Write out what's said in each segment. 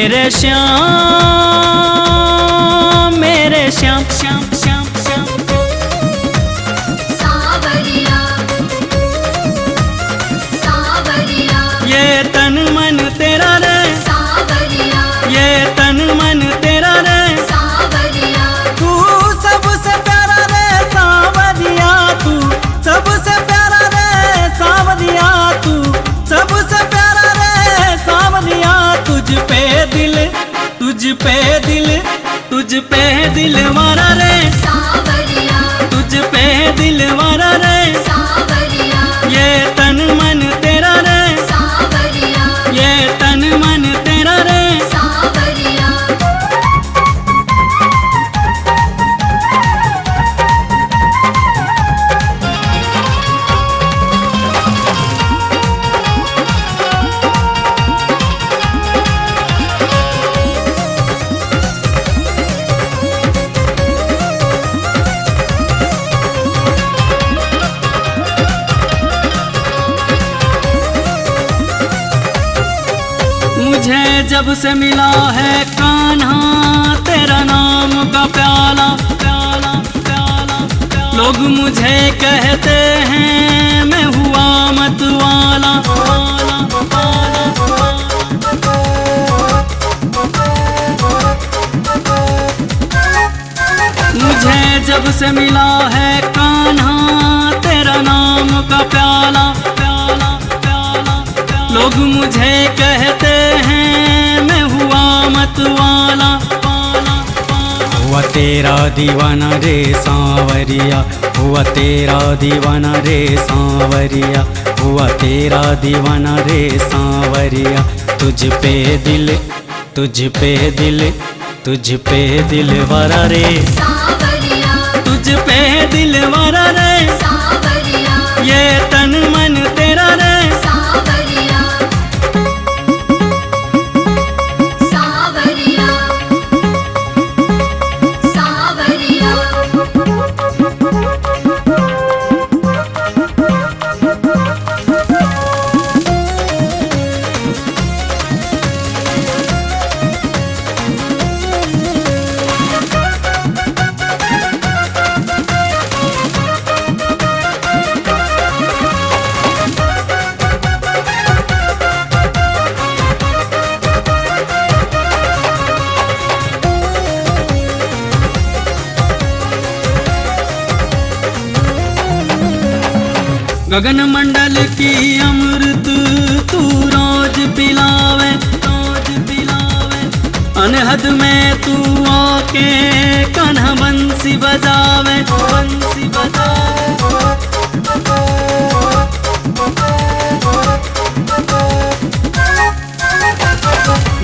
मेरे श्याम, मेरे श्याम श्याम श्याम श्याम। सावरिया सावरिया, ये तन मन तेरा रे सावरिया ये तन मन तेरा रे सावरिया, तू सबसे प्यारा रे सावरिया, तू सबसे प्यारा रे सावरिया, तू सबसे प्यारा रे सावरिया। तुझ पे दिल तुझ पे दिल वारा रे सावरिया तुझ पे दिल वारा रे सावरिया, ये तन मन तेरा रे सावरिया ये तन मन तेरा रे। सावरिया। मुझे जब से मिला है कान्हा तेरा नाम का प्याला प्याला प्याला प्याला, लोग मुझे कहते हैं मैं हुआ मत वाला वाला वाला। मुझे जब से मिला है कान्हा तेरा नाम का प्याला प्याला प्याला प्याला, लोग मुझे कहते हैं मैं हुआ मत वाला वाला वाला। हुआ तेरा दीवाना रे सांवरिया, हुआ तेरा दीवाना रे सांवरिया, हुआ तेरा दीवाना रे सांवरिया। तुझ पे दिल वारा रे सावरिया तुझ पे दिल वारा रे सावरिया, ये तन मन तेरा रे सावरिया सावरिया सावरिया। गगन मंडल की अमृत तू रोज पिलावे रोज पिलावे, अनहद में तू आके कान्हा बंसी बजावे बंसी बजावे।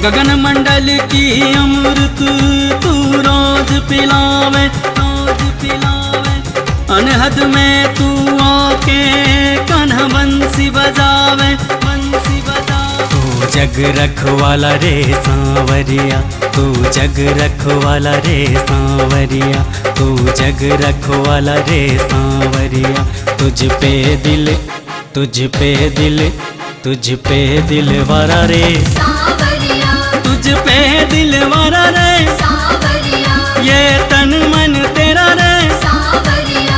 गगन मंडल की अमृत तू रोज पिलावे रोज पिलावे, अनहद में तू आके कान्हा बंसी बजावे बंसी बजावे। तू जग रखवाला रे सांवरिया, तू जग रखवाला रे सांवरिया, तू जग रखवाला रे सांवरिया। तुझ पे दिल वारा रे सावरिया तुझ पे दिल वारा रे सावरिया, ये तन मन तेरा रे सावरिया।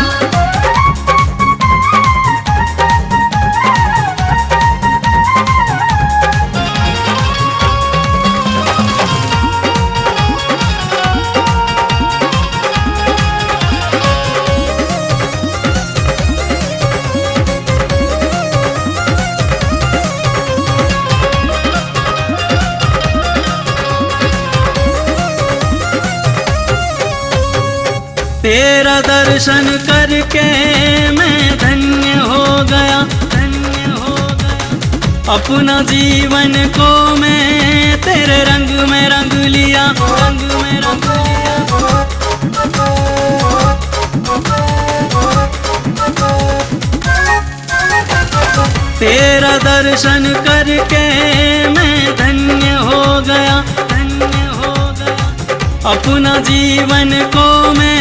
तेरा दर्शन करके मैं धन्य हो गया धन्य हो गया। अपना जीवन को मैं तेरे रंग में रंग लिया रंग में रंग लिया। तेरा दर्शन करके मैं धन्य हो गया धन्य हो गया। अपना जीवन को मैं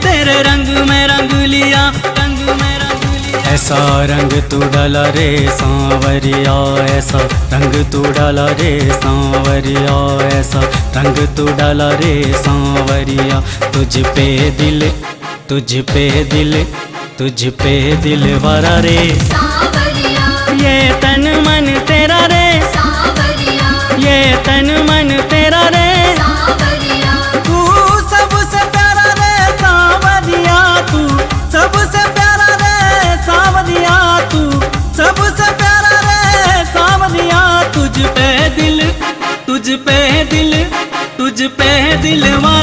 तेरे रंग में रंग लिया रंग में रंग लिया। ऐसा रंग तू डाला रे सांवरिया, ऐसा रंग तू डाला रे सांवरिया, ऐसा रंग तू डाला रे सांवरिया। तुझ पे दिल, तुझ पे दिल, तुझ पे दिल वारा रे, सांवरिया ये तन मन तेरा रे, सांवरिया ये तन मन तेरा रे। सांवरिया तू सबसे प्यारा रे सांवरिया, तू सबसे प्यारा रे सांवरिया, तू सबसे प्यारा रे सांवरिया। तुझ पे दिल, तुझ पे दिल, तुझ पे दिल वारा